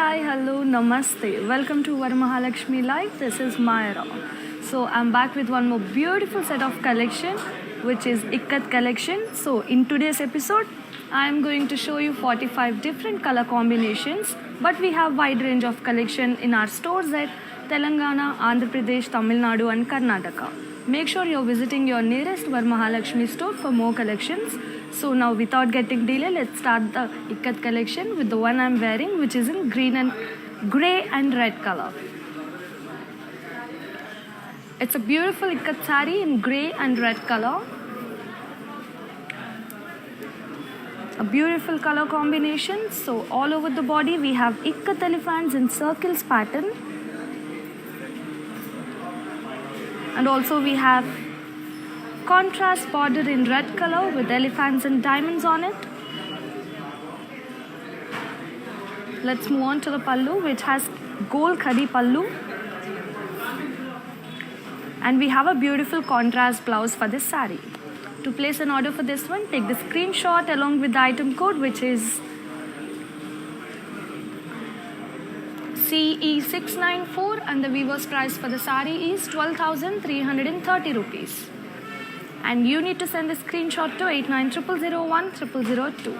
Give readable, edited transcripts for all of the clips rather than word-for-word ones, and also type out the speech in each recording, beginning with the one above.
Hi, hello, namaste. Welcome to Varamahalakshmi Live. This is Myra. So I'm back with one more beautiful set of collection, which is Ikkat collection. So in today's episode, I'm going to show you 45 different color combinations, but we have wide range of collection in our stores at Telangana, Andhra Pradesh, Tamil Nadu and Karnataka. Make sure you're visiting your nearest Varamahalakshmi store for more collections. So now without getting delay, let's start the Ikkat collection with the one I'm wearing, which is in grey and red color. It's a beautiful Ikkat sari in grey and red color. A beautiful color combination. So all over the body we have Ikkat elephants in circles pattern. And also we have contrast border in red color with elephants and diamonds on it. Let's move on to the pallu, which has gold khadi pallu. And we have a beautiful contrast blouse for this sari. To place an order for this one, take the screenshot along with the item code, which is CE694, and the weaver's price for the sari is 12,330 rupees. And you need to send a screenshot to 8900010002.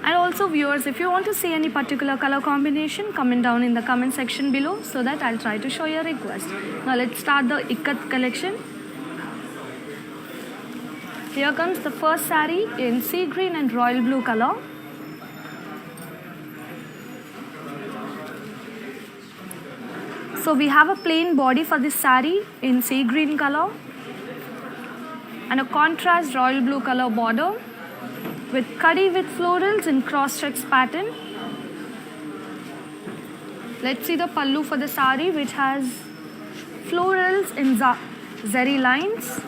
And also viewers, if you want to see any particular color combination, comment down in the comment section below so that I'll try to show your request. Now let's start the Ikkat collection. Here comes the first sari in sea green and royal blue color. So we have a plain body for this sari in sea green color and a contrast royal blue color border with khadi with florals in cross checks pattern. Let's see the pallu for the sari, which has florals in zari lines.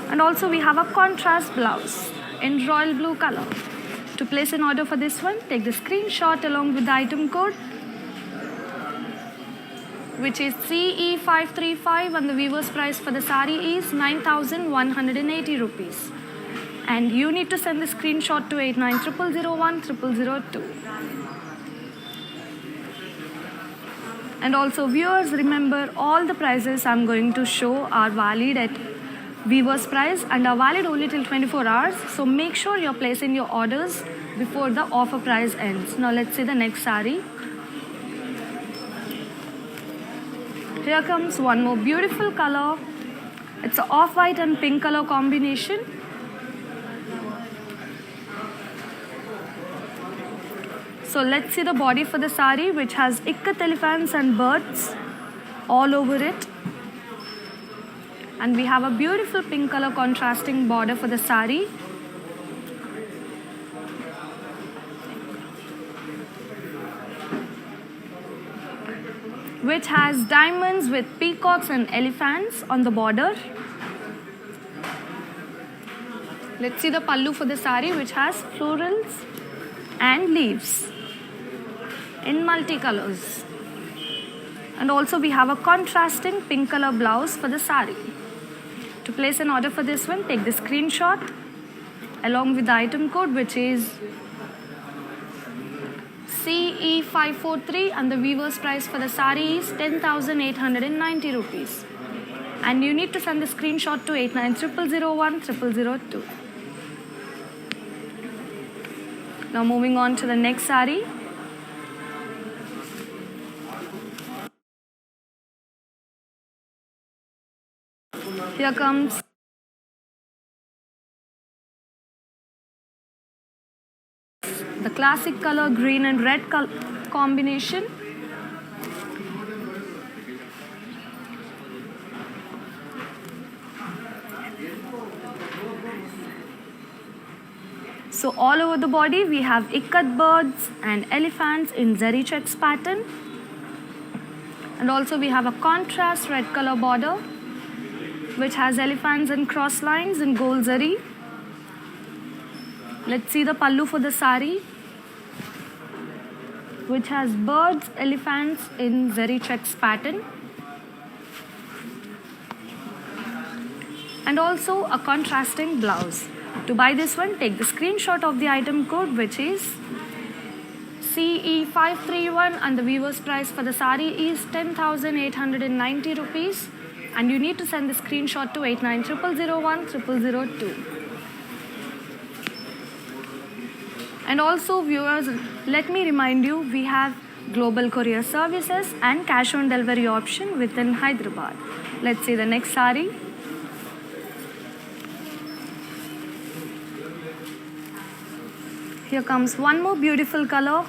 And also we have a contrast blouse in royal blue color. To place an order for this one, take the screenshot along with the item code, which is CE535, and the weaver's price for the sari is 9,180 rupees. And you need to send the screenshot to 8900010002. And also viewers, remember all the prices I'm going to show are valid at weaver's price and are valid only till 24 hours. So make sure you're placing your orders before the offer price ends. Now let's see the next sari. Here comes one more beautiful color. It's an off-white and pink color combination. So let's see the body for the sari, which has Ikkat elephants and birds all over it. And we have a beautiful pink color contrasting border for the sari. Which has diamonds with peacocks and elephants on the border. Let's see the pallu for the sari, which has florals and leaves in multicolors. And also we have a contrasting pink color blouse for the sari. To place an order for this one, take the screenshot along with the item code, which is CE543, and the weaver's price for the sari is 10,890 rupees. And you need to send the screenshot to 8900010002. Now moving on to the next sari. Here comes the classic color green and red combination. So all over the body we have Ikkat birds and elephants in zari checks pattern. And also we have a contrast red color border, which has elephants and cross lines in gold zari. Let's see the pallu for the sari, which has birds, elephants in zari checks pattern. And also a contrasting blouse. To buy this one, take the screenshot of the item code, which is CE531, and the viewers price for the sari is 10,890 rupees, and you need to send the screenshot to 8900010002. And also viewers, let me remind you, we have global courier services and cash on delivery option within Hyderabad. Let's see the next sari. Here comes one more beautiful color.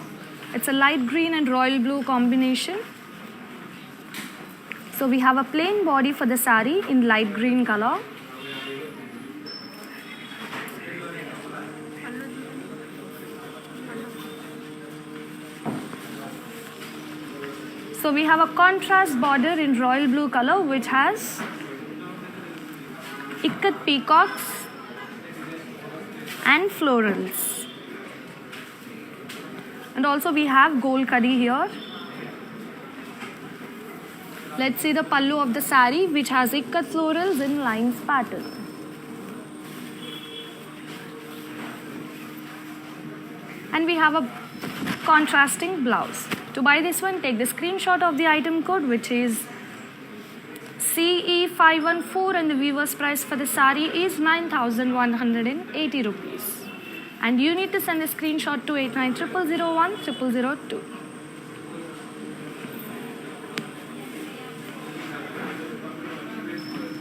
It's a light green and royal blue combination. So we have a plain body for the sari in light green color. So we have a contrast border in royal blue color, which has ikat peacocks and florals. And also we have gold kaddi here. Let's see the pallu of the sari, which has ikat florals in lines pattern. And we have a contrasting blouse. To buy this one, take the screenshot of the item code, which is CE514, and the viewers price for the sari is 9,180 rupees. And you need to send a screenshot to 8900010002.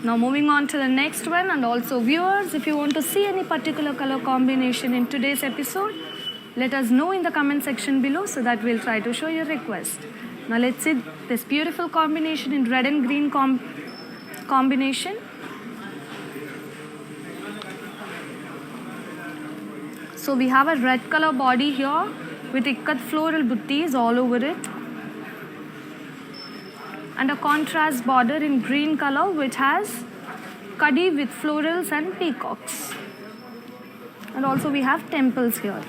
Now moving on to the next one, and also viewers, if you want to see any particular color combination in today's episode, let us know in the comment section below so that we'll try to show your request. Now let's see this beautiful combination in red and green combination. So we have a red color body here with ikat floral buttis all over it, and a contrast border in green color, which has kaddi with florals and peacocks. And also we have temples here.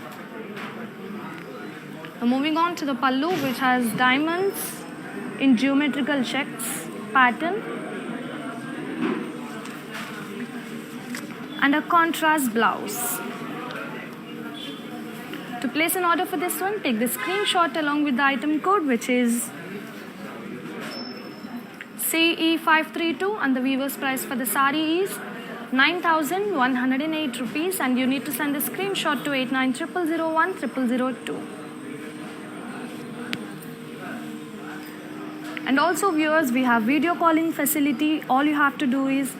Now moving on to the pallu, which has diamonds in geometrical checks pattern and a contrast blouse. To place an order for this one, take the screenshot along with the item code, which is CE532, and the viewers price for the sari is 9,108 rupees, and you need to send a screenshot to 8900010002. And also viewers, we have video calling facility. All you have to do is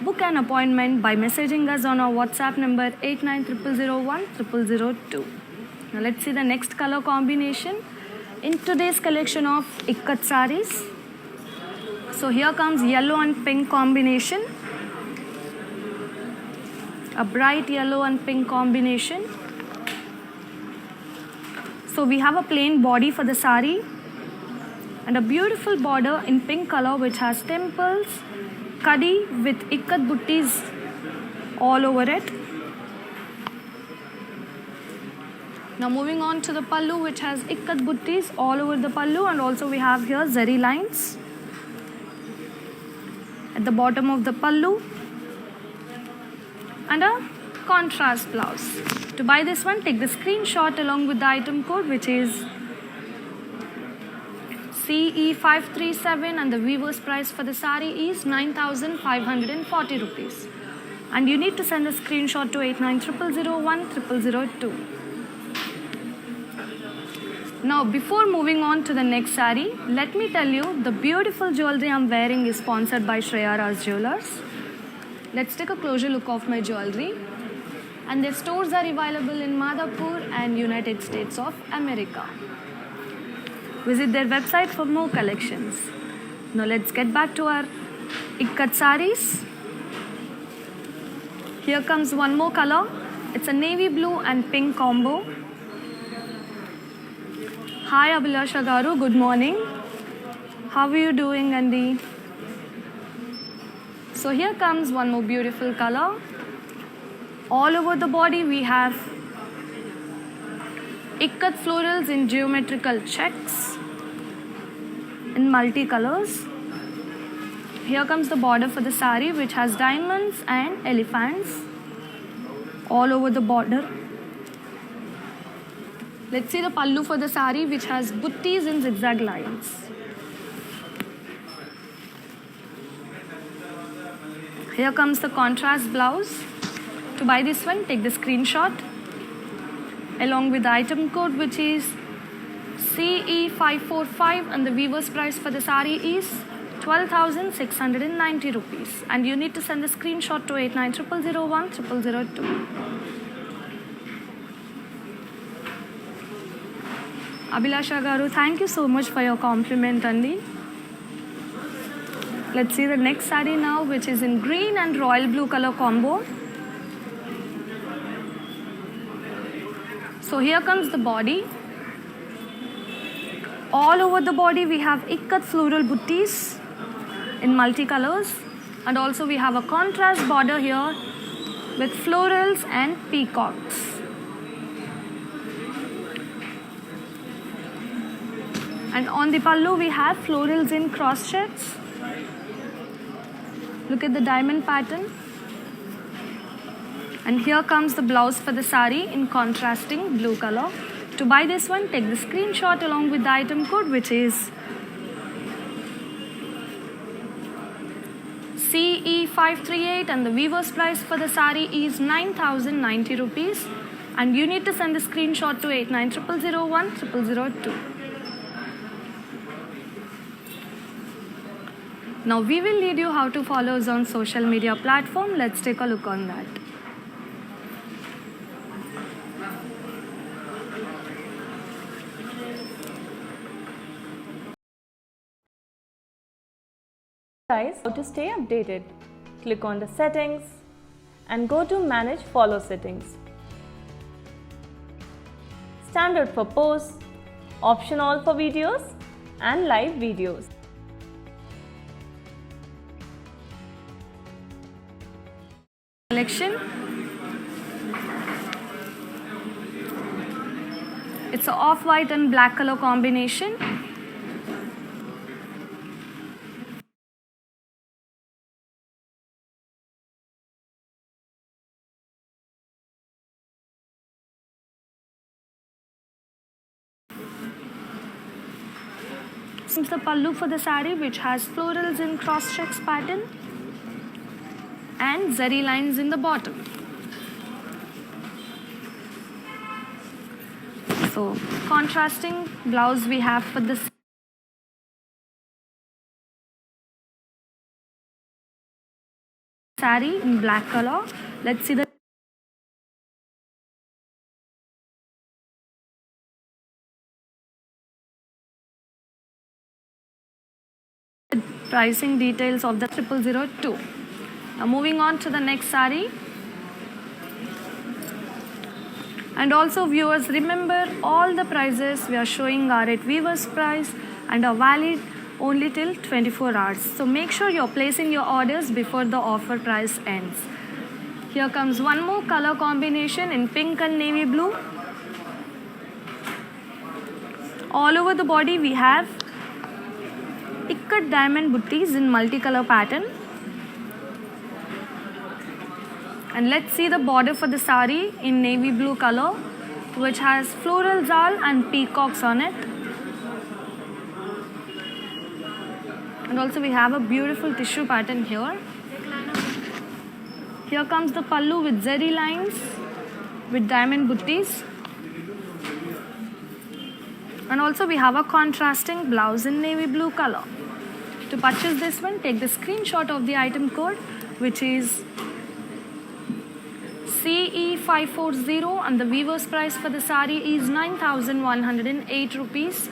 book an appointment by messaging us on our WhatsApp number 8900010002. Now let's see the next color combination in today's collection of ikat saris. So here comes yellow and pink combination. A bright yellow and pink combination. So we have a plain body for the sari and a beautiful border in pink color, which has temples, kaddi with ikat buttis all over it. Now moving on to the pallu, which has ikat buttis all over the pallu, and also we have here zari lines at the bottom of the pallu and a contrast blouse. To buy this one, take the screenshot along with the item code, which is CE537, and the viewers price for the sari is 9,540 rupees. And you need to send a screenshot to 8900010002. Now before moving on to the next sari, let me tell you the beautiful jewelry I'm wearing is sponsored by Shreya Raj Jewelers. Let's take a closer look of my jewelry. And their stores are available in Madhapur and United States of America. Visit their website for more collections. Now let's get back to our ikat saris. Here comes one more color. It's a navy blue and pink combo. Hi Abhilasha Garu, good morning. How are you doing, Andy? So here comes one more beautiful color. All over the body we have ikat florals in geometrical checks in multicolors. Here comes the border for the sari, which has diamonds and elephants. all over the border. Let's see the pallu for the sari, which has buttis in zigzag lines. Here comes the contrast blouse. To buy this one, take the screenshot along with the item code, which is CE545, and the weaver's price for the sari is 12,690 rupees. And you need to send the screenshot to 8900010002. Abhilasha garu, thank you so much for your compliment, Andi. Let's see the next sari now, which is in green and royal blue color combo. So here comes the body. All over the body we have ikat floral buttis in multicolors, and also we have a contrast border here with florals and peacocks. And on the pallu we have florals in cross checks. Look at the diamond pattern. And here comes the blouse for the sari in contrasting blue color. To buy this one, take the screenshot along with the item code, which is CE538, and the weaver's price for the sari is 9,090 rupees. And you need to send the screenshot to 8900010002. Now we will lead you how to follow us on social media platform. Let's take a look on that. Guys, how to stay updated? Click on the settings and go to manage follow settings. Standard for posts, option all for videos and live videos. Collection. It's an off-white and black color combination. This is the pallu for the sari, which has florals in cross checks pattern and zari lines in the bottom. So contrasting blouse we have for the sari in black color. Let's see the pricing details of the 0002. Now moving on to the next sari. And also viewers, remember all the prices we are showing are at weaver's price and are valid only till 24 hours. So make sure you're placing your orders before the offer price ends. Here comes one more color combination in pink and navy blue. All over the body we have ikat diamond buttis in multicolor pattern. And let's see the border for the sari in navy blue color, which has floral zal and peacocks on it. And also we have a beautiful tissue pattern here. Here comes the pallu with zari lines with diamond buttis. And also we have a contrasting blouse in navy blue color. To purchase this one, take the screenshot of the item code, which is CE540, and the weaver's price for the sari is 9,108 rupees.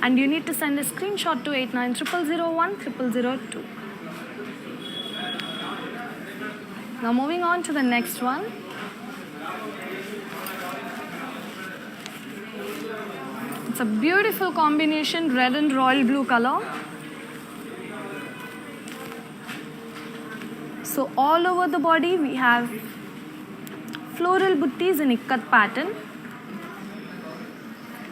And you need to send a screenshot to 8900010002. Now moving on to the next one. It's a beautiful combination, red and royal blue color. So all over the body we have floral buttis in ikat pattern.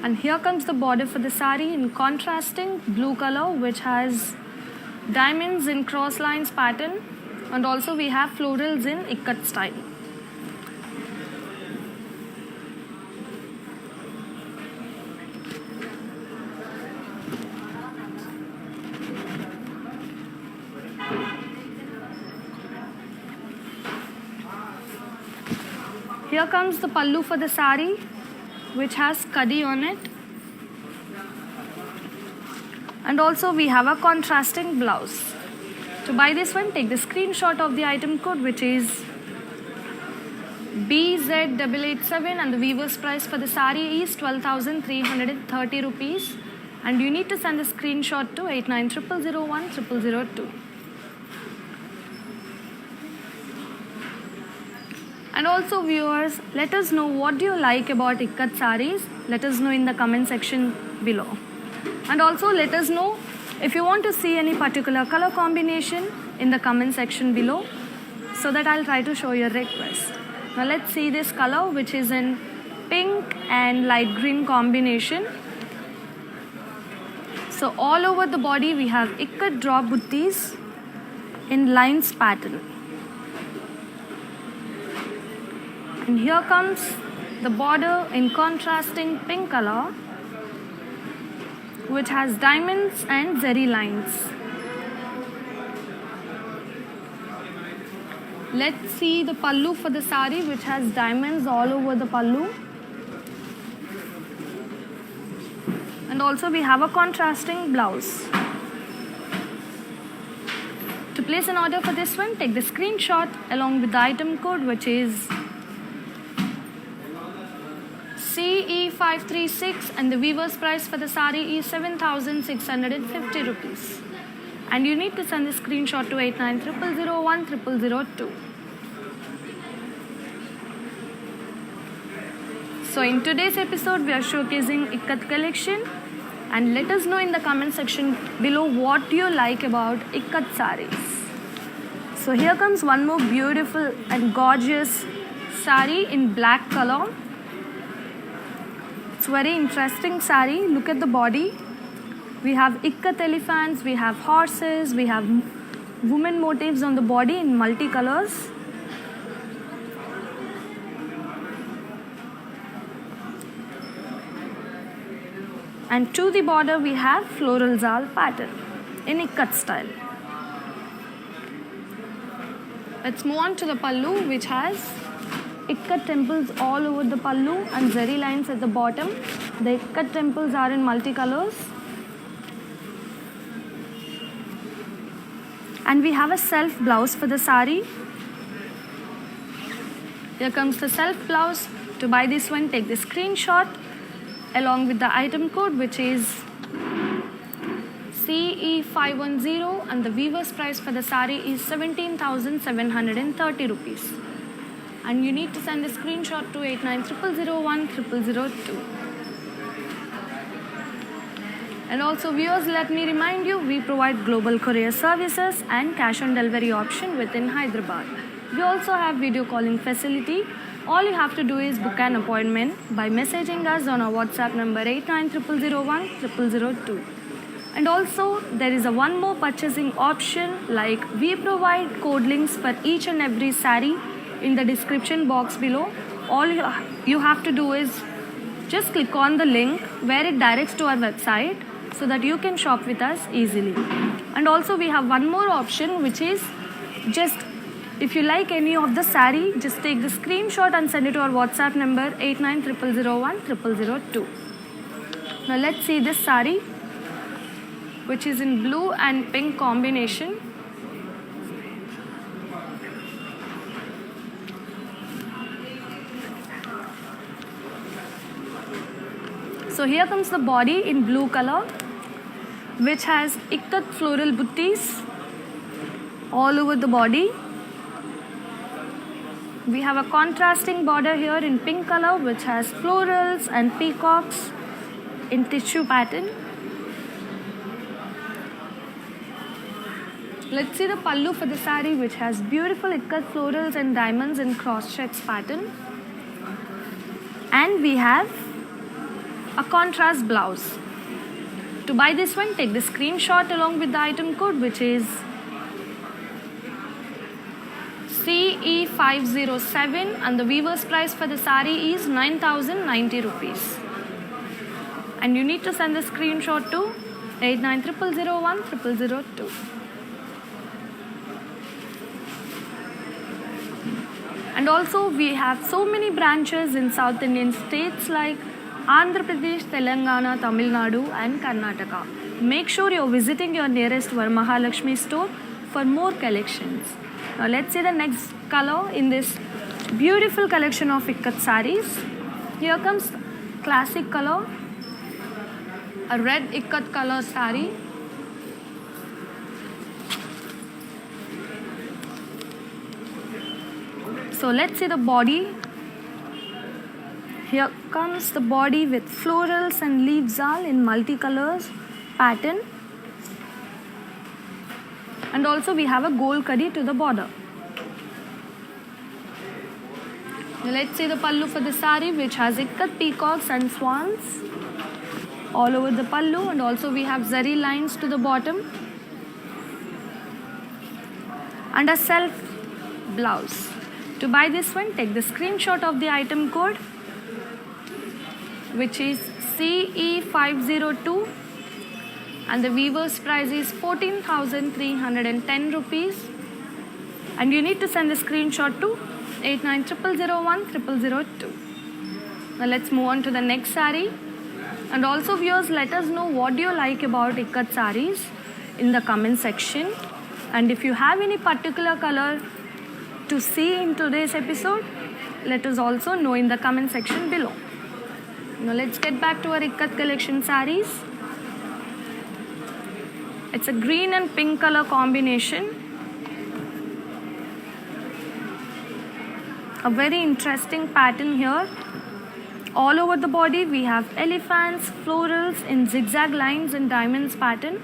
And here comes the border for the sari in contrasting blue color, which has diamonds in cross lines pattern. And also we have florals in ikat style. Here comes the pallu for the sari, which has kadi on it. And also we have a contrasting blouse. To buy this one, take the screenshot of the item code, which is BZ887, and the weaver's price for the sari is 12,330 rupees. And you need to send the screenshot to 8900010002. And also viewers, let us know what do you like about Ikat sarees. Let us know in the comment section below. And also let us know if you want to see any particular color combination in the comment section below, so that I'll try to show your request. Now let's see this color, which is in pink and light green combination. So all over the body we have Ikat drop buttis in lines pattern. And here comes the border in contrasting pink color, which has diamonds and zari lines. Let's see the pallu for the sari, which has diamonds all over the pallu. And also we have a contrasting blouse. To place an order for this one, take the screenshot along with the item code, which is CE536, and the weaver's price for the sari is 7,650 rupees. And you need to send the screenshot to 8900010002. So in today's episode, we are showcasing Ikat collection, and let us know in the comment section below what you like about Ikat sarees. So here comes one more beautiful and gorgeous sari in black color. It's very interesting sari. Look at the body. We have Ikat elephants, we have horses, we have women motifs on the body in multicolors. And to the border we have floral zal pattern in Ikat style. Let's move on to the pallu, which has Ikat temples all over the pallu and zari lines at the bottom. The Ikat temples are in multicolors. And we have a self blouse for the sari. Here comes the self blouse. To buy this one, take the screenshot along with the item code, which is CE510, and the weaver's price for the sari is 17,730 rupees. And you need to send a screenshot to 8900010002. And also viewers, let me remind you, we provide global courier services and cash on delivery option within Hyderabad. We also have video calling facility. All you have to do is book an appointment by messaging us on our WhatsApp number 8900010002. And also there is a one more purchasing option, like we provide code links for each and every sari in the description box below. All you have to do is just click on the link where it directs to our website, so that you can shop with us easily. And also we have one more option, which is just if you like any of the sari, just take the screenshot and send it to our WhatsApp number 8900010002. Now let's see this sari, which is in blue and pink combination. So here comes the body in blue color, which has Ikat floral buttis all over the body. We have a contrasting border here in pink color, which has florals and peacocks in tissue pattern. Let's see the pallu for the sari, which has beautiful Ikat florals and diamonds in cross checks pattern. And we have a contrast blouse. To buy this one, take the screenshot along with the item code, which is CE507, and the weaver's price for the sari is 9,090 rupees. And you need to send the screenshot to 8900010002. And also we have so many branches in South Indian states like Andhra Pradesh, Telangana, Tamil Nadu and Karnataka. Make sure you're visiting your nearest Varamahalakshmi store for more collections. Now let's see the next color in this beautiful collection of ikat sarees. Here comes classic color, a red ikat color saree. So let's see the body. Here comes the body with florals and leaves all in multicolors pattern. And also we have a gold kaddi to the border. Now let's see the pallu for the saree, which has ikat peacocks and swans all over the pallu, and also we have zari lines to the bottom and a self blouse. To buy this one, take the screenshot of the item code, which is CE502, and the weaver's price is 14,310 rupees, and you need to send the screenshot to 8900010002. Now let's move on to the next saree. And also viewers, let us know what do you like about ikat sarees in the comment section, and if you have any particular color to see in today's episode, let us also know in the comment section below. Now let's get back to our ikat collection sarees. It's a green and pink color combination. A very interesting pattern here. All over the body we have elephants, florals in zigzag lines and diamonds pattern.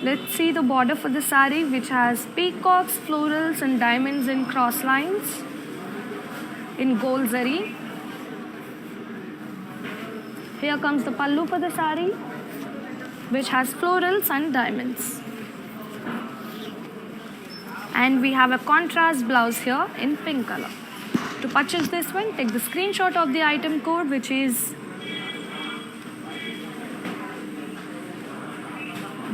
Let's see the border for the saree, which has peacocks, florals and diamonds in cross lines in gold zari. Here comes the pallu for the saree, which has florals and diamonds. And we have a contrast blouse here in pink color. To purchase this one, take the screenshot of the item code, which is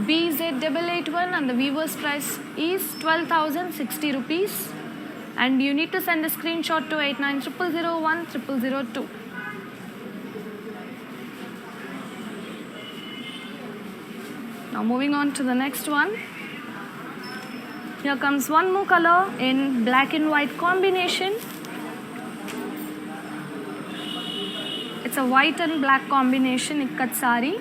BZ881, and the weaver's price is 12,060 rupees, and you need to send a screenshot to 8900010002. Now moving on to the next one. Here comes one more color in black and white combination. It's a white and black combination ikat saree.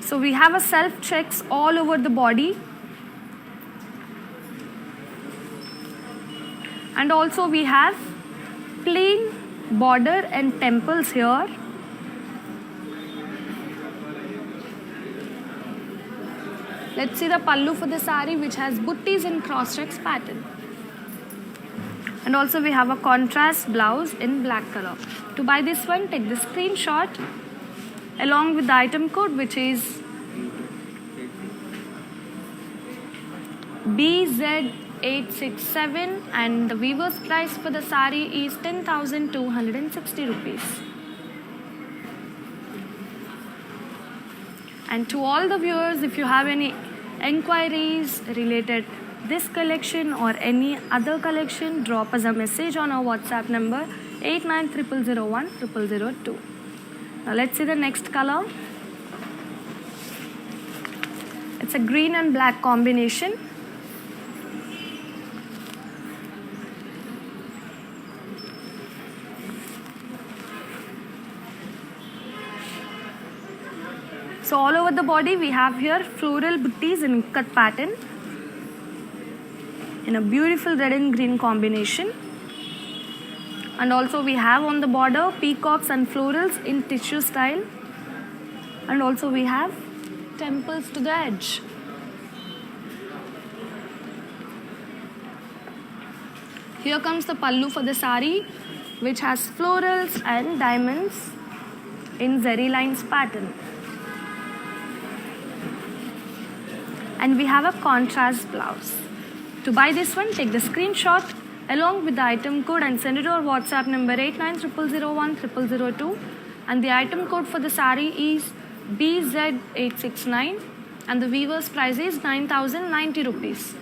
So we have a self checks all over the body, and also we have plain border and temples here. Let's see the pallu for the saree, which has buttis in cross checks pattern. And also we have a contrast blouse in black color. To buy this one, take the screenshot along with the item code, which is BZ867, and the weaver's price for the saree is 10,260 rupees. And to all the viewers, if you have any enquiries related this collection or any other collection, drop us a message on our WhatsApp number 8900010002. Now let's see the next color. It's a green and black combination. So all over the body we have here floral buttis in ikat pattern in a beautiful red and green combination. And also we have on the border peacocks and florals in tissue style, and also we have temples to the edge. Here comes the pallu for the saree, which has florals and diamonds in zari lines pattern. And we have a contrast blouse. To buy this one, take the screenshot along with the item code and send it to our WhatsApp number 8900010002, and the item code for the saree is BZ869 and the weaver's price is 9,090 rupees.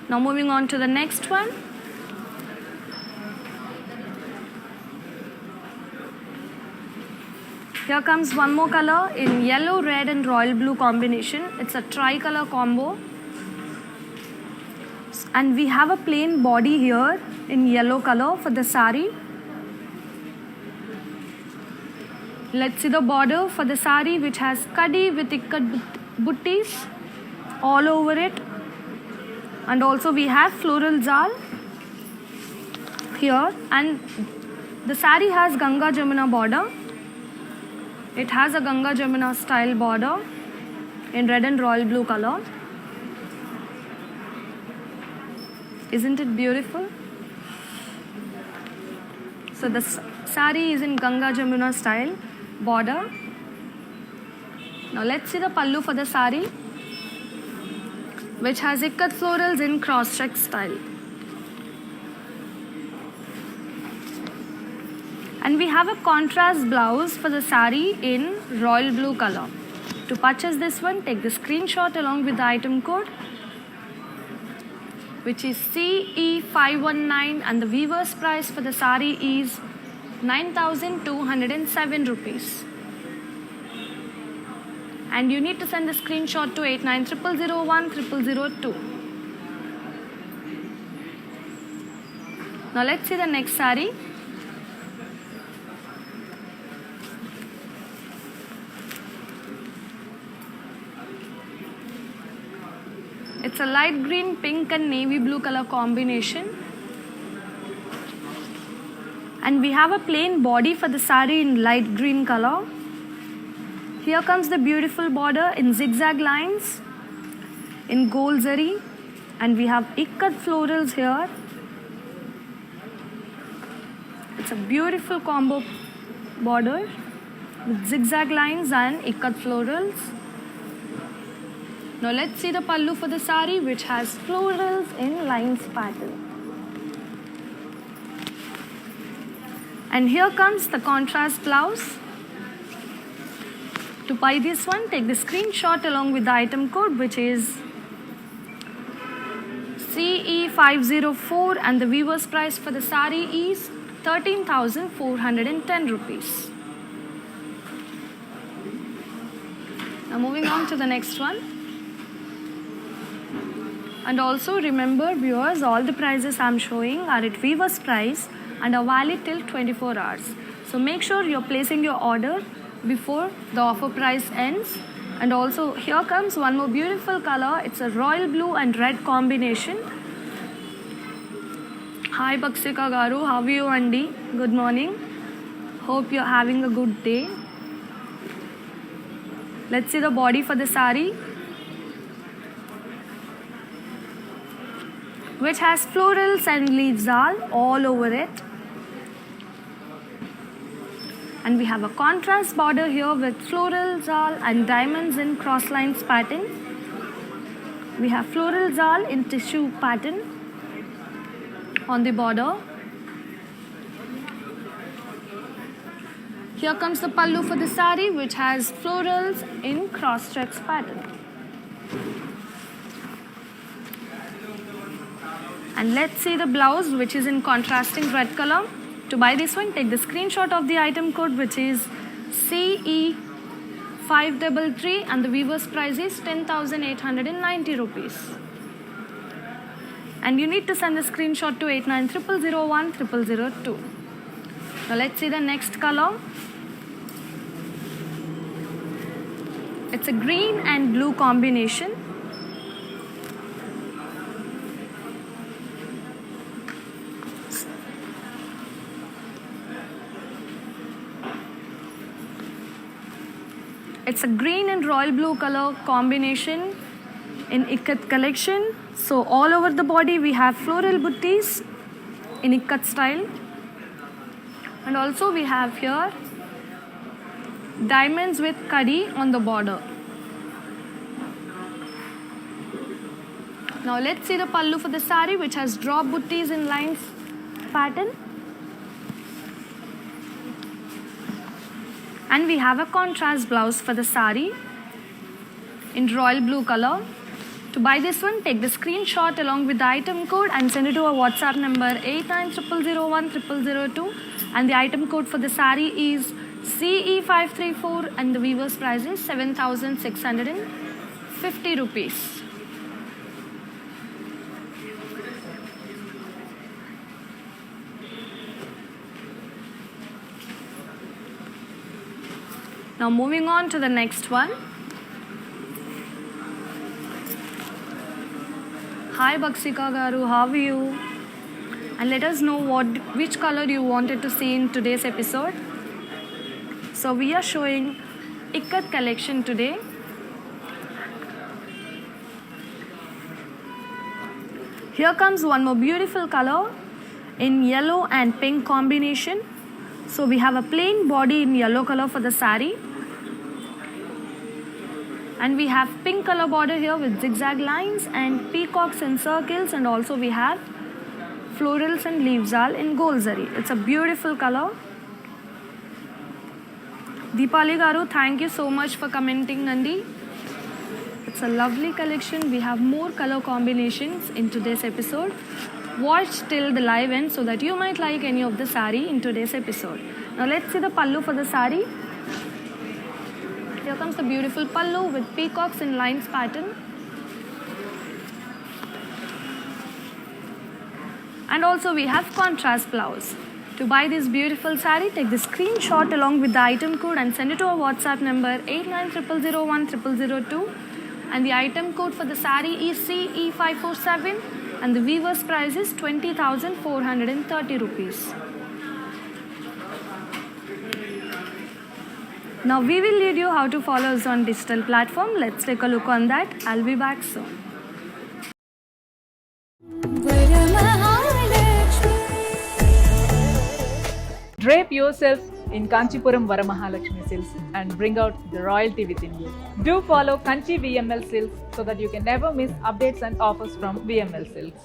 Now moving on to the next one. Here comes one more color in yellow, red and royal blue combination. It's a tri-color combo. And we have a plain body here in yellow color for the saree. Let's see the border for the saree, which has kadi with ikat buttis all over it. And also we have floral zal here, and the saree has Ganga Jamuna border. It has a Ganga Jamuna style border in red and royal blue color. Isn't it beautiful? So the saree is in Ganga Jamuna style border. Now let's see the pallu for the saree, which has ikat florals in cross-check style. And we have a contrast blouse for the saree in royal blue color. To purchase this one, take the screenshot along with the item code, which is CE519, and the weaver's price for the saree is 9,207 rupees. And you need to send the screenshot to 8900010002. Now let's see the next saree. It's a light green, pink and navy blue color combination. And we have a plain body for the saree in light green color. Here comes the beautiful border in zigzag lines in gold zari, and we have ikat florals here. It's a beautiful combo border with zigzag lines and ikat florals. Now let's see the pallu for the saree, which has florals in lines pattern. And here comes the contrast blouse. To buy this one, take the screenshot along with the item code, which is CE504, and the weaver's price for the saree is 13,410 rupees. Now moving on to the next one. And also remember viewers, all the prices I'm showing are at weaver's price and are valid till 24 hours. So make sure you're placing your order before the offer price ends. And also here comes one more beautiful color. It's a royal blue and red combination. Hi Paksika Garu, how are you Andy? Good morning. Hope you're having a good day. Let's see the body for the saree, which has florals and leaves all over it. And we have a contrast border here with floral zal and diamonds in cross lines pattern. We have floral zal in tissue pattern on the border. Here comes the pallu for the saree, which has florals in cross checks pattern. And let's see the blouse, which is in contrasting red color. To buy this one, take the screenshot of the item code, which is CE533, and the weaver's price is 10,890 rupees. And you need to send the screenshot to 8900010002. Now let's see the next color. It's a green and blue combination. It's a green and royal blue color combination in Ikat collection. So all over the body we have floral buttis in Ikat style. And also we have here diamonds with kadi on the border. Now let's see the pallu for the sari, which has drop buttis in lines pattern. And we have a contrast blouse for the sari in royal blue color. To buy this one, take the screenshot along with the item code and send it to our WhatsApp number 8900010002. And the item code for the sari is CE534 and the weaver's price is 7,650 rupees. Now moving on to the next one. Hi Baksika Garu, how are you? And let us know which color you wanted to see in today's episode. So we are showing Ikat collection today. Here comes one more beautiful color in yellow and pink combination. So we have a plain body in yellow color for the sari. And we have pink color border here with zigzag lines and peacocks and circles, and also we have florals and leaves all in gold zari. It's a beautiful color. Deepali Garu, thank you so much for commenting, Nandi. It's a lovely collection. We have more color combinations in today's episode. Watch till the live end so that you might like any of the sari in today's episode. Now let's see the pallu for the sari. Here comes the beautiful pallu with peacocks in lines pattern. And also we have contrast blouse. To buy this beautiful sari, take the screenshot along with the item code and send it to our WhatsApp number 8900010002. And the item code for the sari is CE547 and the weaver's price is 20,430 rupees. Now we will lead you how to follow us on digital platform. Let's take a look on that. I'll be back soon. Drape yourself in Kanchipuram Varamahalakshmi Silks and bring out the royalty within you. Do follow Kanchi VML Silks so that you can never miss updates and offers from VML Silks.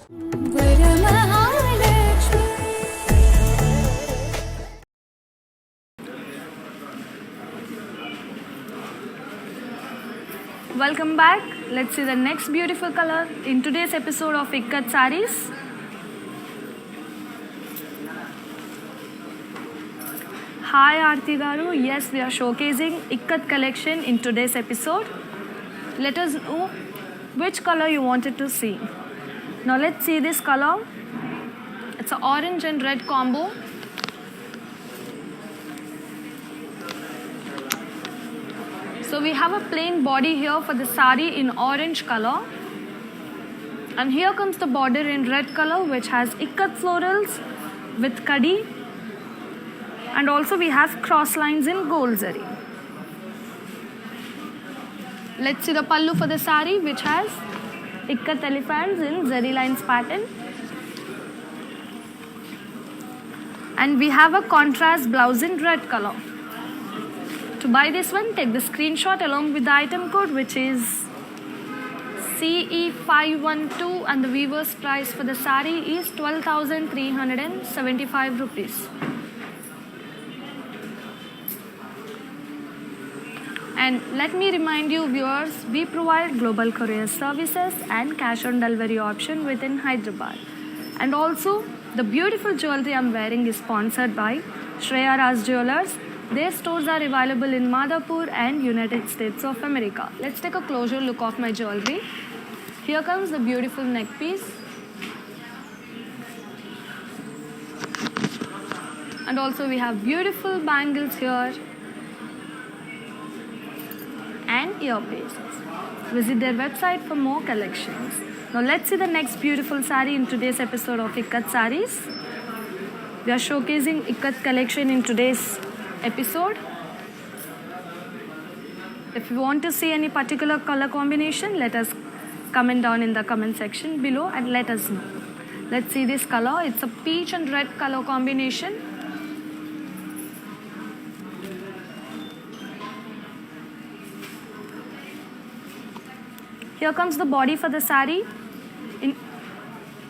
Welcome back. Let's see the next beautiful color in today's episode of Ikat Saris. Hi Aarti Garu. Yes, we are showcasing Ikat collection in today's episode. Let us know which color you wanted to see. Now let's see this color. It's an orange and red combo. So we have a plain body here for the sari in orange color. And here comes the border in red color, which has Ikat florals with kadi. And also we have cross lines in gold zari. Let's see the pallu for the sari, which has Ikat elephants in zari lines pattern. And we have a contrast blouse in red color. To buy this one, take the screenshot along with the item code, which is CE512, and the weaver's price for the sari is 12,375 rupees. And let me remind you viewers, we provide global courier services and cash on delivery option within Hyderabad. And also the beautiful jewelry I'm wearing is sponsored by Shreya Raj Jewelers. Their stores are available in Madhapur and United States of America. Let's take a closer look of my jewelry. Here comes the beautiful neck piece. And also we have beautiful bangles here and earpieces. Visit their website for more collections. Now let's see the next beautiful sari in today's episode of Ikat Saris. We are showcasing Ikat collection in today's episode. If you want to see any particular color combination, let us comment down in the comment section below and let us know. Let's see this color. It's a peach and red color combination. Here comes the body for the sari.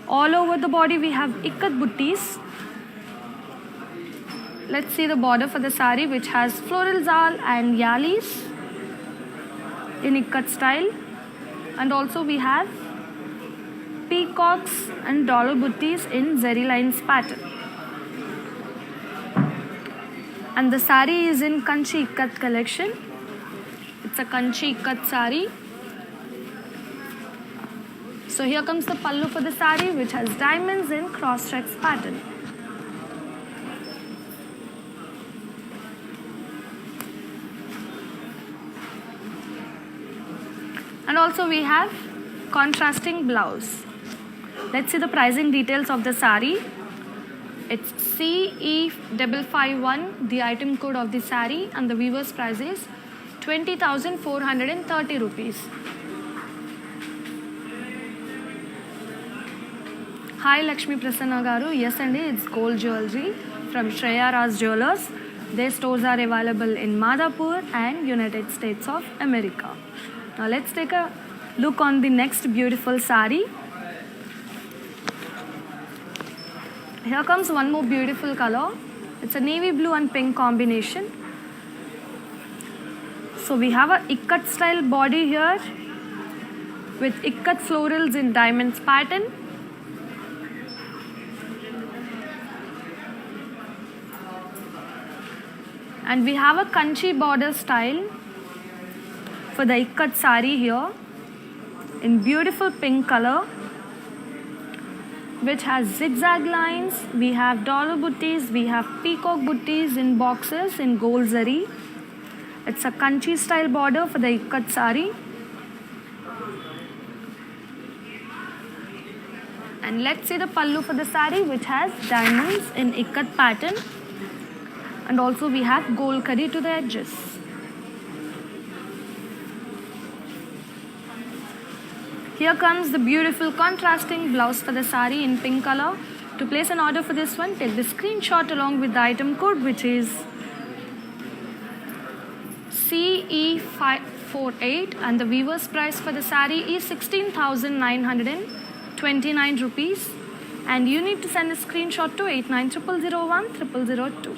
All over the body we have ikat buttis. Let's see the border for the sari, which has floral zal and yalis in ikat style. And also we have peacocks and dollar buttis in zari lines pattern. And the sari is in Kanchi ikat collection. It's a Kanchi ikat sari. So here comes the pallu for the sari, which has diamonds in cross checks pattern. And also we have contrasting blouse. Let's see the pricing details of the sari. It's CE551, the item code of the sari, and the weaver's price is 20,430 rupees. Hi Lakshmi Prasanna Garu. Yes, and it's gold jewelry from Shreya Raj Jewelers. Their stores are available in Madhapur and United States of America. Now let's take a look on the next beautiful sari. Here comes one more beautiful color. It's a navy blue and pink combination. So we have a ikat style body here with ikat florals in diamonds pattern. And we have a Kanchi border style for the ikat sari here in beautiful pink color, which has zigzag lines. We have dollar buttis, we have peacock buttis in boxes in gold zari. It's a Kanchi style border for the ikat sari. And let's see the pallu for the sari, which has diamonds in ikat pattern. And also we have gold curry to the edges. Here comes the beautiful contrasting blouse for the sari in pink color. To place an order for this one, take the screenshot along with the item code, which is CE548, and the weaver's price for the sari is 16,929 rupees. And you need to send a screenshot to 8900010002.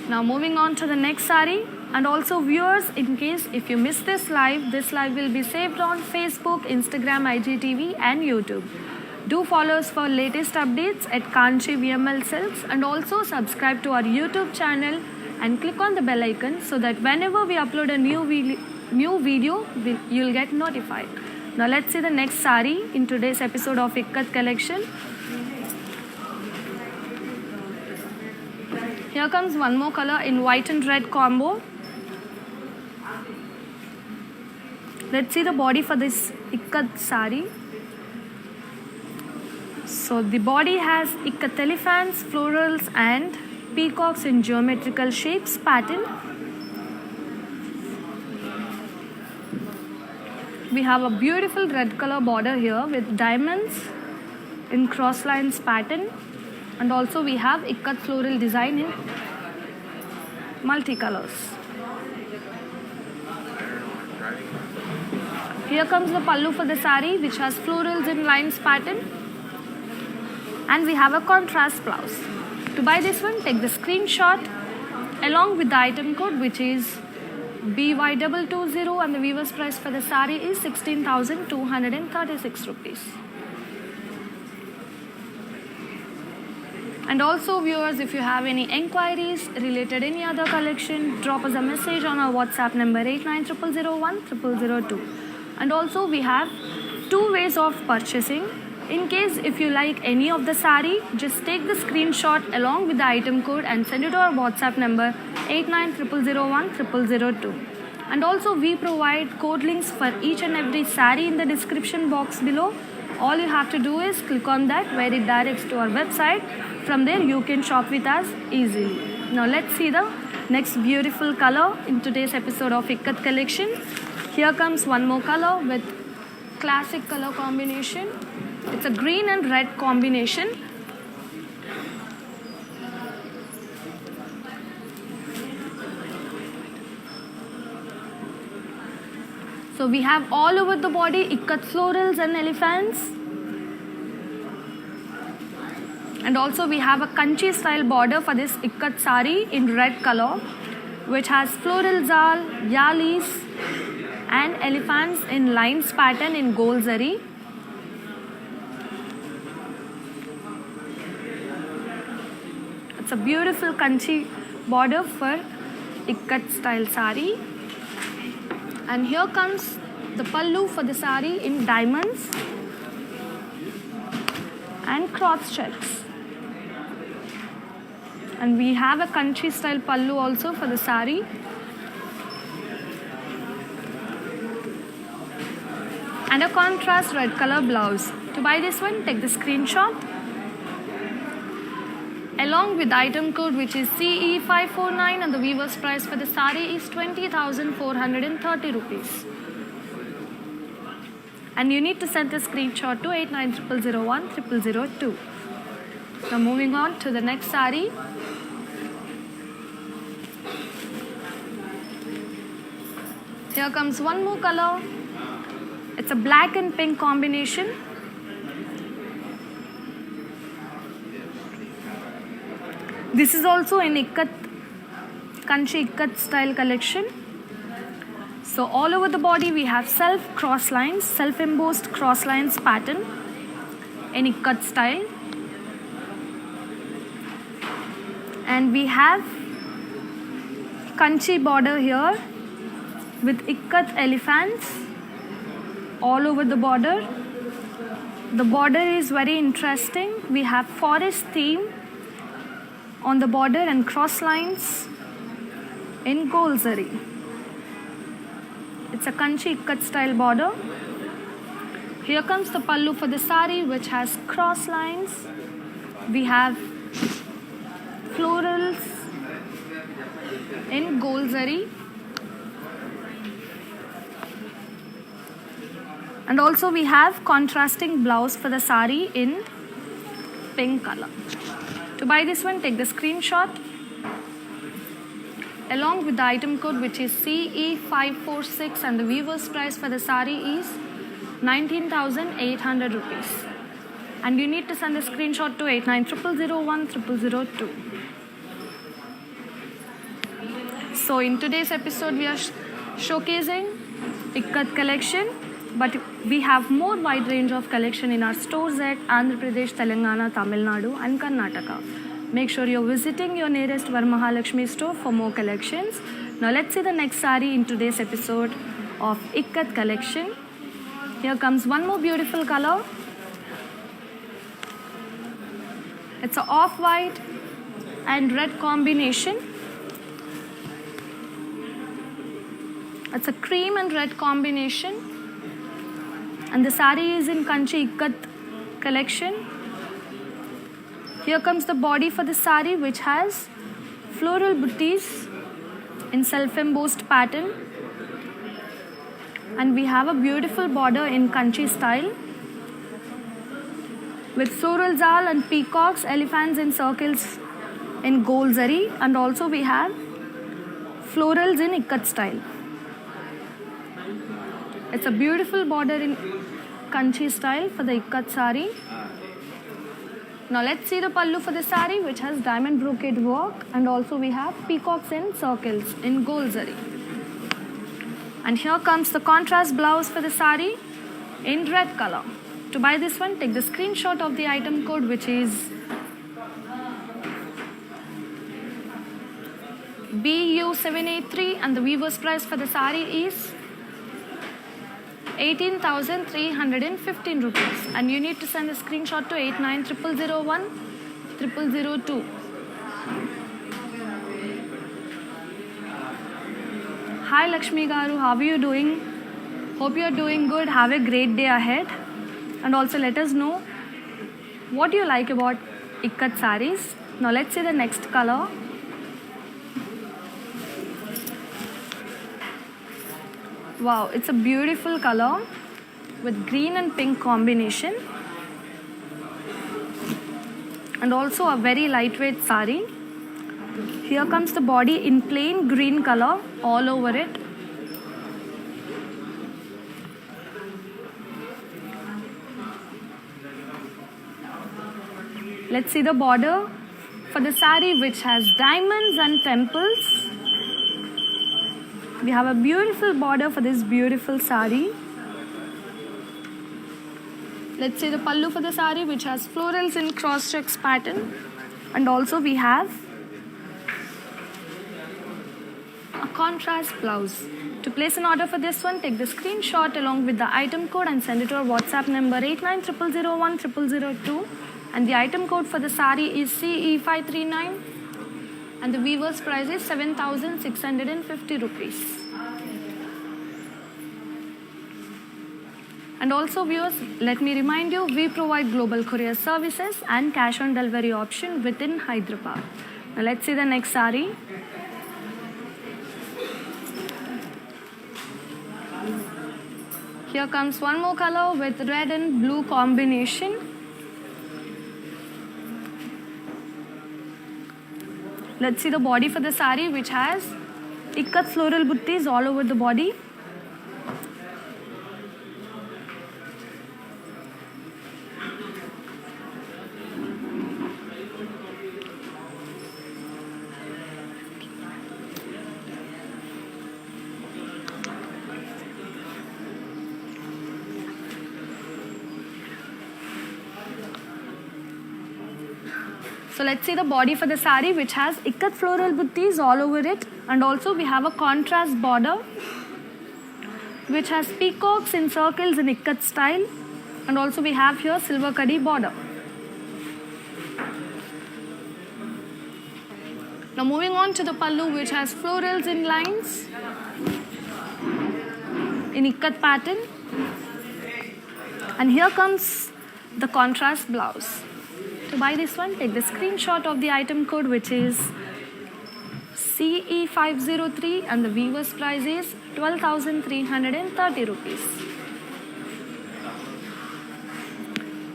Now moving on to the next sari. And also viewers, in case if you miss this live will be saved on Facebook, Instagram, IGTV and YouTube. Do follow us for latest updates at Kanchi VML Silks, and also subscribe to our YouTube channel and click on the bell icon so that whenever we upload a new video, you'll get notified. Now let's see the next sari in today's episode of Ikat Collection. Here comes one more color in white and red combo. Let's see the body for this ikat sari. So the body has ikat elephants, florals and peacocks in geometrical shapes pattern. We have a beautiful red color border here with diamonds in cross lines pattern. And also we have ikat floral design in multicolors. Here comes the pallu for the sari, which has florals in lines pattern. And we have a contrast blouse. To buy this one, take the screenshot along with the item code, which is BY220, and the weaver's price for the sari is 16,236 rupees. And also viewers, if you have any enquiries related any other collection, drop us a message on our WhatsApp number 8900010002. And also we have two ways of purchasing. In case if you like any of the sari, just take the screenshot along with the item code and send it to our WhatsApp number 8900010002. And also we provide code links for each and every sari in the description box below. All you have to do is click on that where it directs to our website. From there you can shop with us easily. Now let's see the Next beautiful color in today's episode of Ikkat collection. Here comes one more color with classic color combination. It's a green and red combination. So we have all over the body Ikkat florals and elephants. And also we have a Kanchi style border for this Ikkat sari in red color, which has floral zal, yalis and elephants in lines pattern in gold zari. It's a beautiful Kanchi border for Ikkat style sari. And here comes the pallu for the sari in diamonds and cross checks. And we have a Kanchi style pallu also for the sari. And a contrast red color blouse. To buy this one, take the screenshot. Along with the item code, which is CE549, and the weaver's price for the sari is 20,430 rupees. And you need to send the screenshot to 8900010002. Now moving on to the next sari. Here comes one more color. It's a black and pink combination. This is also in Ikkat, Kanchi Ikkat style collection. So all over the body we have self cross lines, self embossed cross lines pattern in Ikkat style. And we have Kanchi border here with Ikkat elephants all over the border. The border is very interesting. We have forest theme on the border and cross lines in gold zari. It's a Kanchi Ikkat style border. Here comes the pallu for the sari, which has cross lines. We have florals in gold zari. And also we have contrasting blouse for the sari in pink color. To buy this one, take the screenshot along with the item code, which is CE546, and the weaver's price for the sari is 19,800 rupees. And you need to send the screenshot to 8900010002. So in today's episode, we are showcasing Ikkat collection, but we have more wide range of collection in our stores at Andhra Pradesh, Telangana, Tamil Nadu and Karnataka. Make sure you're visiting your nearest Varamahalakshmi store for more collections. Now let's see the next sari in today's episode of Ikkat collection. Here comes one more beautiful color. It's an off-white and red combination. It's a cream and red combination. And the sari is in Kanchi Ikkat collection. Here comes the body for the sari, which has floral booties in self-embossed pattern. And we have a beautiful border in Kanchi style with floral zal and peacocks, elephants in circles in gold zari. And also we have florals in Ikkat style. It's a beautiful border in Kanchi style for the Ikkat sari. Now let's see the pallu for the sari, which has diamond brocade work, and also we have peacocks in circles in gold zari. And here comes the contrast blouse for the sari in red color. To buy this one, take the screenshot of the item code, which is BU783, and the weaver's price for the sari is 18,315 rupees. And you need to send a screenshot to 8900010002. Hi Lakshmi Garu, how are you doing? Hope you are doing good. Have a great day ahead. And also let us know what you like about Ikkat saris. Now let's see the next color. Wow, it's a beautiful color with green and pink combination. And also a very lightweight sari. Here comes the body in plain green color all over it. Let's see the border for the sari, which has diamonds and temples. We have a beautiful border for this beautiful sari. Let's see the pallu for the sari, which has florals in cross checks pattern. And also we have a contrast blouse. To place an order for this one, take the screenshot along with the item code and send it to our WhatsApp number 8900010002. And the item code for the sari is CE539. And the weaver's price is 7,650 rupees. And also viewers, let me remind you, we provide global courier services and cash on delivery option within Hyderabad. Now let's see the next sari. Here comes one more color with red and blue combination. Let's see the body for the sari, which has ikat floral buttis all over the body. So let's see the body for the sari, which has ikat floral buttis all over it. And also we have a contrast border, which has peacocks in circles in ikat style. And also we have here silver kadi border. Now moving on to the pallu, which has florals in lines in ikat pattern. And here comes the contrast blouse. To buy this one, take the screenshot of the item code, which is CE503, and the weaver's price is 12,330 rupees.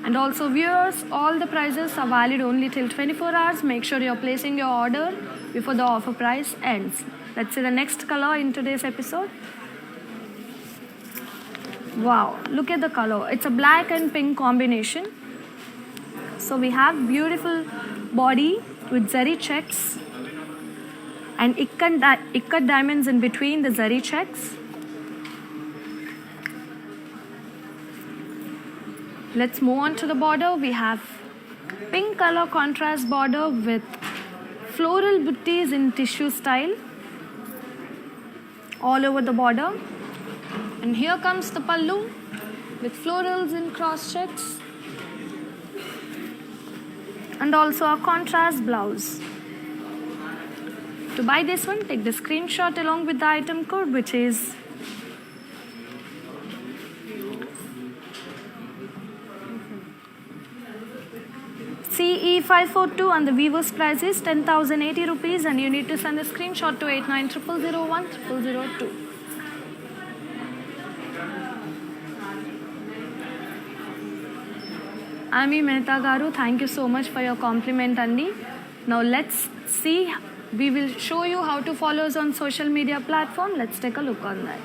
And also viewers, all the prices are valid only till 24 hours. Make sure you're placing your order before the offer price ends. Let's see the next color in today's episode. Wow, look at the color. It's a black and pink combination. So we have beautiful body with zari checks and ikat diamonds in between the zari checks. Let's move on to the border. We have pink color contrast border with floral buttis in tissue style all over the border. And here comes the pallu with florals in cross checks. And also a contrast blouse. To buy this one, take the screenshot along with the item code, which is CE542, and the weaver's price is 10,080 rupees, and you need to send the screenshot to 8900010002. Ami Mehta Garu, thank you so much for your compliment, Andi. Now let's see, we will show you how to follow us on social media platform. Let's take a look on that.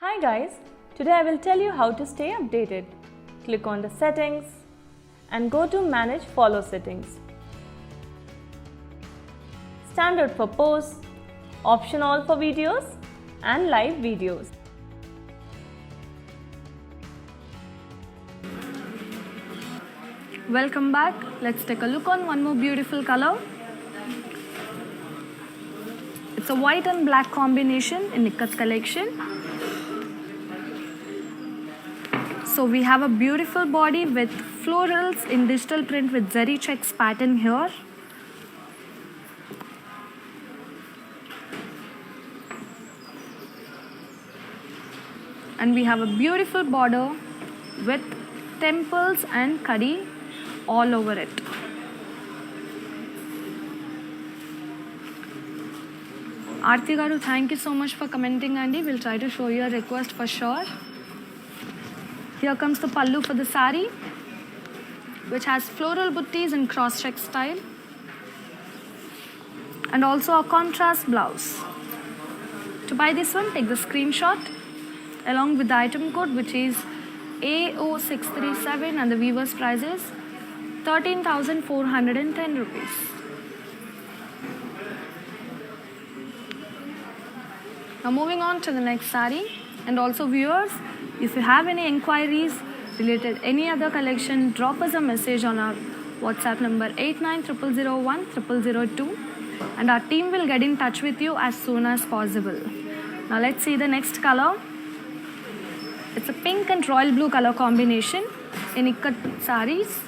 Hi guys, today I will tell you how to stay updated. Click on the settings and go to manage follow settings. Standard for posts, option all for videos and live videos. Welcome back. Let's take a look on one more beautiful color. It's a white and black combination in Ikat collection. So we have a beautiful body with florals in digital print with zari checks pattern here. And we have a beautiful border with temples and kadi all over it. Aarti garu, thank you so much for commenting, Andy. We'll try to show your request for sure. Here comes the pallu for the sari, which has floral buttis in cross-check style, and also a contrast blouse. To buy this one, take the screenshot along with the item code, which is AO637, and the weaver's price is 13,410 rupees. Now moving on to the next sari, and also viewers, if you have any inquiries related any other collection, drop us a message on our WhatsApp number 8900010002, and our team will get in touch with you as soon as possible. Now let's see the next color. It's a pink and royal blue color combination in ikat saris.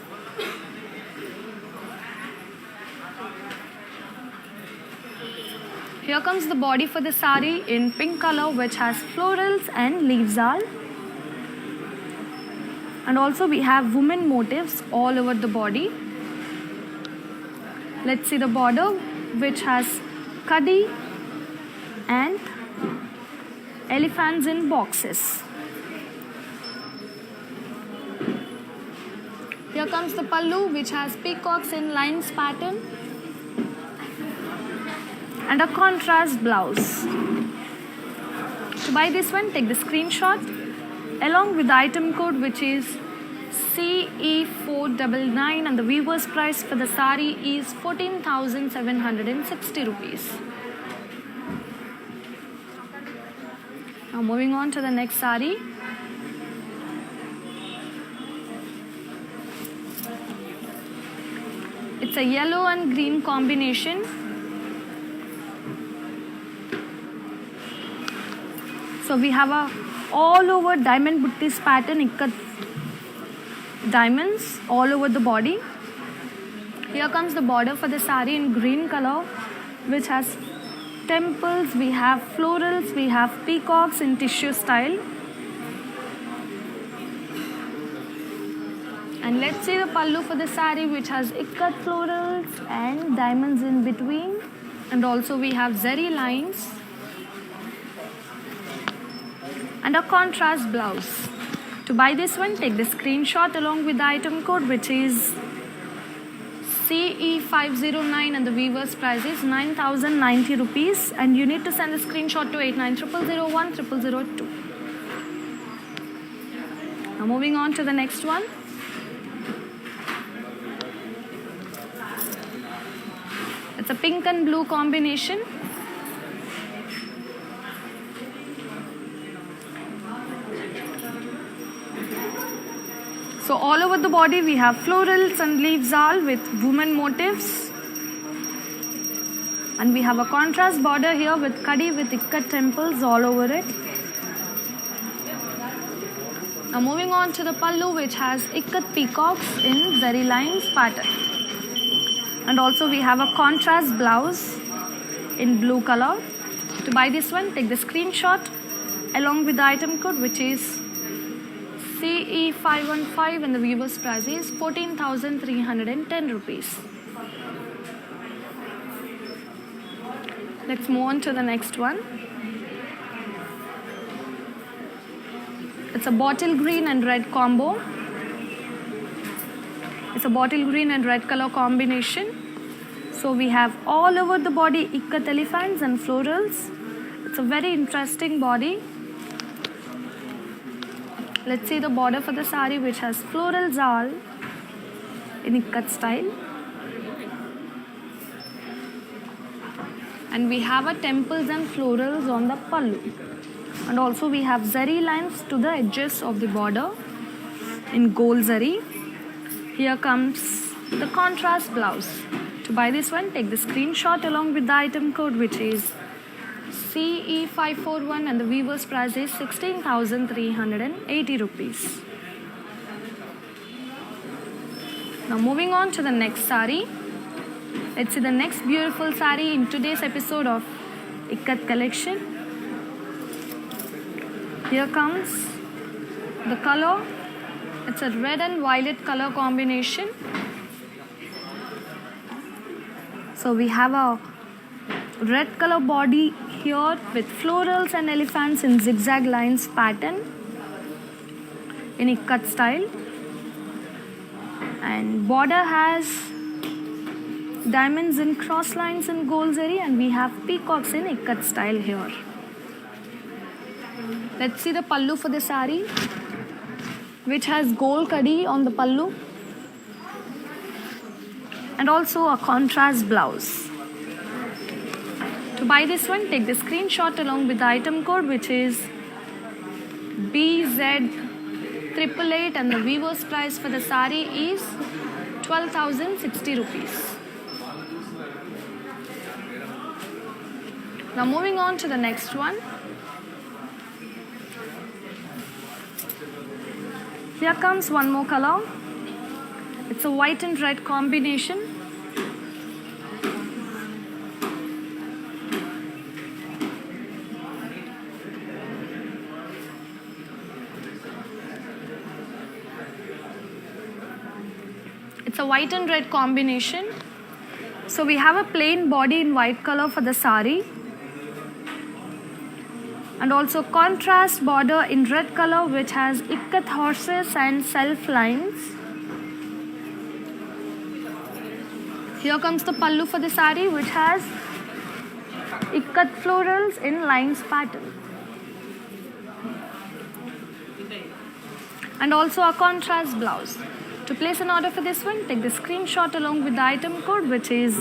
Here comes the body for the sari in pink color, which has florals and leaves all. And also we have women motifs all over the body. Let's see the border, which has kadi and elephants in boxes. Here comes the pallu, which has peacocks in lines pattern and a contrast blouse. To buy this one, take the screenshot along with the item code, which is CE499, and the weaver's price for the sari is 14,760 rupees. Now moving on to the next sari. It's a yellow and green combination. So we have a all over diamond buttis pattern, ikat diamonds all over the body. Here comes the border for the sari in green color, which has temples, we have florals, we have peacocks in tissue style. And let's see the pallu for the sari, which has ikat florals and diamonds in between, and also we have zari lines and a contrast blouse. To buy this one, take the screenshot along with the item code, which is CE509, and the weaver's price is 9,090 rupees, and you need to send the screenshot to 8900010002. Now moving on to the next one. It's a pink and blue combination. So all over the body we have florals and leaves all with woman motifs. And we have a contrast border here with kadi with ikat temples all over it. Now moving on to the pallu, which has ikat peacocks in zari lines pattern. And also we have a contrast blouse in blue color. To buy this one, take the screenshot along with the item code, which is CE515, and the weaver's price is 14,310 rupees. Let's move on to the next one. It's a bottle green and red combo. It's a bottle green and red color combination. So we have all over the body ikat elephants and florals. It's a very interesting body. Let's see the border for the sari, which has florals all in ikat style. And we have a temples and florals on the pallu. And also we have zari lines to the edges of the border in gold zari. Here comes the contrast blouse. To buy this one, take the screenshot along with the item code, which is CE541, and the weaver's price is 16,380 rupees. Now moving on to the next sari. Let's see the next beautiful sari in today's episode of Ikat Collection. Here comes the color. It's a red and violet color combination. So we have a red color body here with florals and elephants in zigzag lines pattern in ikat style, and border has diamonds in cross lines in gold zari, and we have peacocks in ikat style here. Let's see the pallu for the sari, which has gold kadi on the pallu and also a contrast blouse. To buy this one, take the screenshot along with the item code, which is BZ888, and the weaver's price for the sari is 12,060 rupees. Now moving on to the next one. Here comes one more color. It's a white and red combination. It's a white and red combination. So we have a plain body in white color for the sari, and also contrast border in red color, which has ikat horses and self lines. Here comes the pallu for the sari, which has ikat florals in lines pattern, and also a contrast blouse. To place an order for this one, take the screenshot along with the item code, which is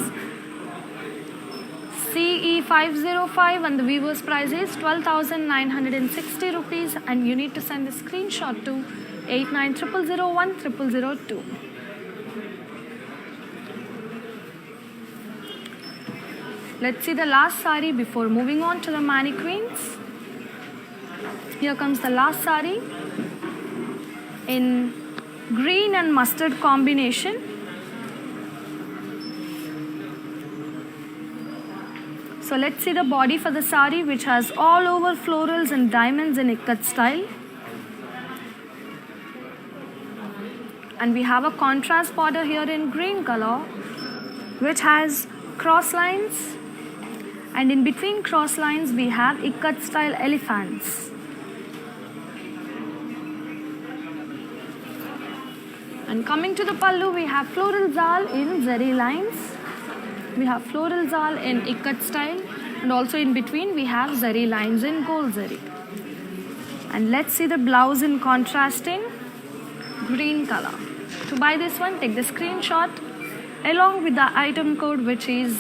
CE505, and the weaver's price is 12,960 rupees, and you need to send the screenshot to 8900010002. Let's see the last sari before moving on to the mannequins. Here comes the last sari in green and mustard combination. So let's see the body for the sari, which has all over florals and diamonds in ikat style. And we have a contrast border here in green color, which has cross lines, and in between cross lines we have ikat style elephants. And coming to the pallu, we have floral zal in zari lines. We have floral zal in ikat style, and also in between we have zari lines in gold zari. And let's see the blouse in contrasting green color. To buy this one, take the screenshot along with the item code, which is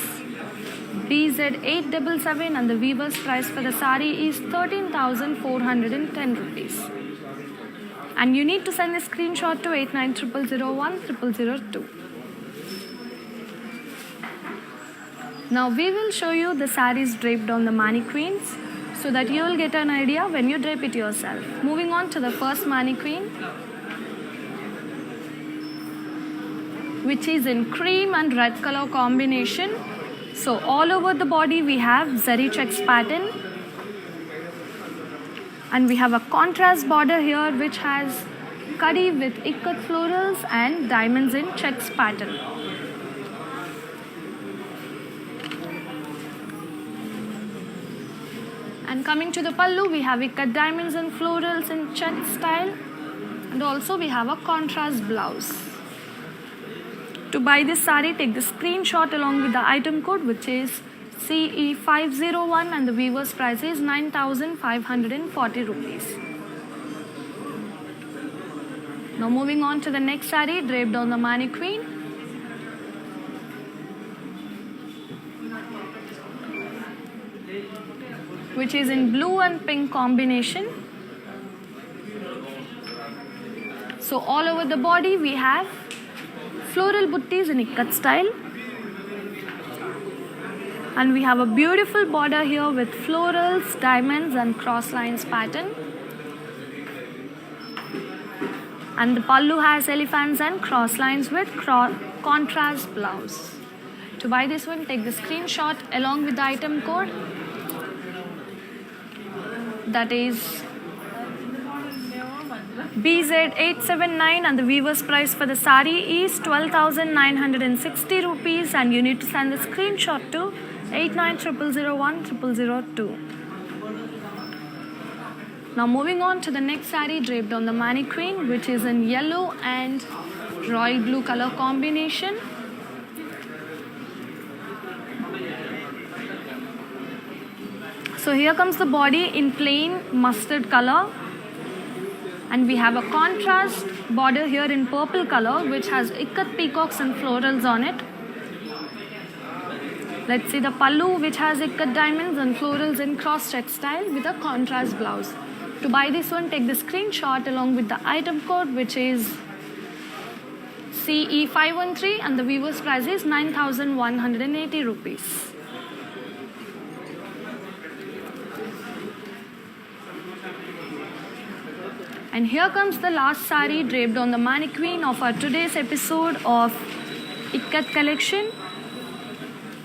BZ877, and the weaver's price for the sari is 13,410 rupees. And you need to send a screenshot to 8900010002. Now we will show you the saris draped on the mannequins, so that you will get an idea when you drape it yourself. Moving on to the first mannequin, which is in cream and red color combination. So all over the body we have zari checks pattern, and we have a contrast border here, which has kadi with ikat florals and diamonds in checks pattern. And coming to the pallu, we have ikat diamonds and florals in check style, and also we have a contrast blouse. To buy this sari, take the screenshot along with the item code, which is CE501, and the weaver's price is 9,540 rupees. Now moving on to the next sari draped on the mannequin. Which is in blue and pink combination. So all over the body we have floral buttis in ikat style, and we have a beautiful border here with florals, diamonds and cross lines pattern, and the pallu has elephants and cross lines with contrast blouse. To buy this one, take the screenshot along with the item code, that is BZ879, and the weaver's price for the sari is 12,960 rupees, and you need to send the screenshot to 8900010002. Now moving on to the next saree draped on the mannequin, which is in yellow and royal blue color combination. So here comes the body in plain mustard color, and we have a contrast border here in purple color which has ikat peacocks and florals on it. Let's see the pallu, which has ikat diamonds and florals in cross check style with a contrast blouse. To buy this one, take the screenshot along with the item code, which is CE513, and the viewer's price is 9,180 rupees. And here comes the last saree draped on the mannequin of our today's episode of Ikat collection.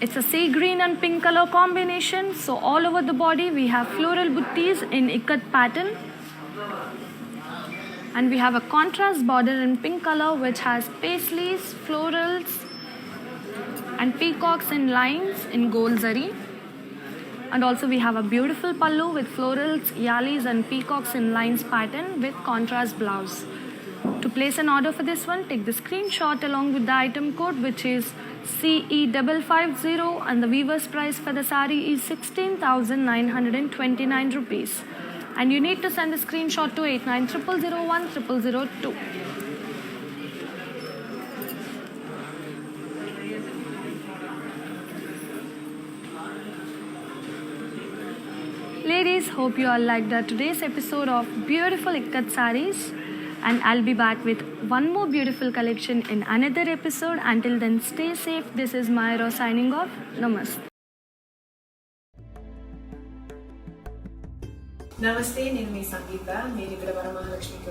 It's a sea green and pink color combination. So all over the body we have floral buttis in ikat pattern. And we have a contrast border in pink color which has paisleys, florals and peacocks in lines in gold zari. And also we have a beautiful pallu with florals, yalis and peacocks in lines pattern with contrast blouse. To place an order for this one, take the screenshot along with the item code, which is CE550, and the weaver's price for the saree is 16,929 rupees. And you need to send the screenshot to 8900010002. Ladies, hope you all liked today's episode of Beautiful Ikat Sarees, and I'll be back with one more beautiful collection in another episode. Until then, stay safe. This is Mayra signing off. Namaste. నమస్తే, నేను మీ సంగీత. నేను ఇక్కడ వరమహాలక్ష్మికి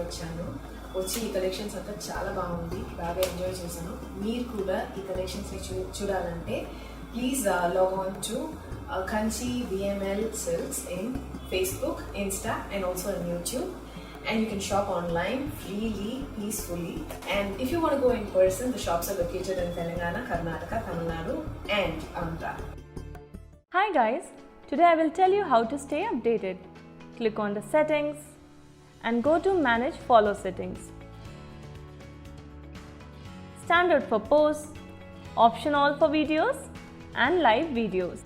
వచ్చి ఈ collections అంతా చాలా బాగుంది, బాగా ఎంజాయ్ చేశాను. మీరు కూడా ఈ కలెక్షన్స్ చూడాలంటే please log on to Kanchi VML Silks in Facebook, Insta and also on YouTube. And you can shop online freely, peacefully. And if you want to go in person, the shops are located in Telangana, Karnataka, Tamil Nadu and Andhra. Hi guys, today I will tell you how to stay updated. Click on the settings and go to manage follow settings. Standard for posts, option all for videos and live videos.